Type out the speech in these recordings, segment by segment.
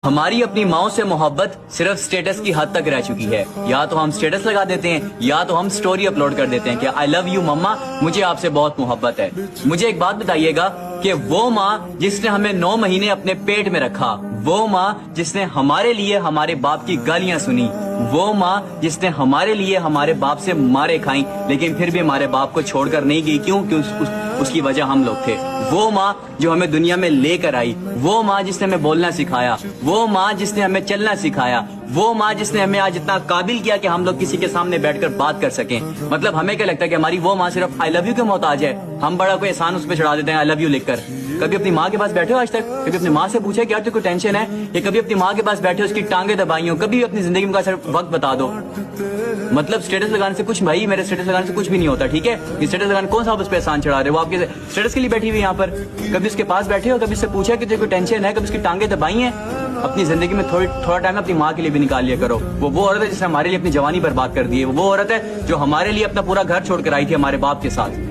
हमारी अपनी माओ से मोहब्बत सिर्फ स्टेटस की हद तक रह चुकी है। या तो हम स्टेटस लगा देते हैं या तो हम स्टोरी अपलोड कर देते हैं कि आई लव यू मम्मा, मुझे आपसे बहुत मोहब्बत है। मुझे एक बात बताइएगा कि वो माँ जिसने हमें 9 महीने अपने पेट में रखा, वो माँ जिसने हमारे लिए हमारे बाप की गालियां सुनी, वो माँ जिसने हमारे लिए हमारे बाप से मारे खाई लेकिन फिर भी हमारे बाप को छोड़कर नहीं गई, क्यों? उसकी वजह हम लोग थे। वो माँ जो हमें दुनिया में लेकर आई, वो माँ जिसने हमें बोलना सिखाया, वो माँ जिसने हमें चलना सिखाया, वो माँ जिसने हमें आज इतना काबिल किया कि हम लोग किसी के सामने बैठकर बात कर सकें। मतलब हमें क्या लगता है कि हमारी वो माँ सिर्फ आई लव यू के मोहताज है, हम बड़ा कोई एहसान उस पर चढ़ा देते हैं आई लव यू लिखकर। कभी अपनी माँ के पास बैठे हो आज तक? कभी अपनी माँ से पूछे क्या तुझको टेंशन है? या कभी अपनी माँ के पास बैठे हो उसकी टांगे दबाई हो? कभी अपनी जिंदगी में सिर्फ वक्त बता दो। मतलब स्टेटस लगाने से कुछ, भाई मेरे स्टेटस लगाने से कुछ भी नहीं होता, ठीक है? ये स्टेटस लगाने कौन सा आप उस पर एहसान चढ़ा रहे हो? वो आपके स्टेटस के लिए बैठी हुई यहाँ पर। कभी उसके पास बैठे हो, कभी उससे पूछा कि तुझे कोई टेंशन है? कभी उसकी टांगे दबाई है? अपनी जिंदगी में थोड़ा टाइम अपनी माँ के लिए भी निकाल लिया करो। वो औरत है जिसने हमारे लिए अपनी जवानी बर्बाद कर दी है। वो औरत है जो हमारे लिए अपना पूरा घर छोड़कर आई थी हमारे बाप के साथ।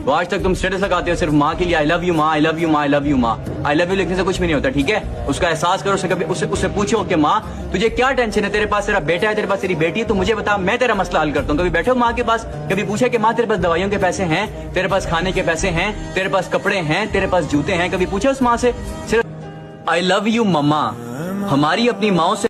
तो आज तक तुम स्टेटस लगाते हो सिर्फ माँ के लिए, आई लव यू माँ, आई लव यू माँ, आई लव यू माँ। आई लव यू लिखने से कुछ भी नहीं होता, ठीक है? उसका एहसास करो। उससे पूछो कि माँ तुझे क्या टेंशन है? तेरे पास तेरा बेटा है, तेरे पास तेरी बेटी है, तो मुझे बता, मैं तेरा मसला हल करता हूँ। कभी बैठो माँ के पास, कभी पूछे कि माँ तेरे पास दवाइयों के पैसे हैं, तेरे पास खाने के पैसे हैं, तेरे पास कपड़े हैं, तेरे पास जूते हैं? कभी पूछे उस माँ से? सिर्फ आई लव यू मम्मा। हमारी अपनी माँ से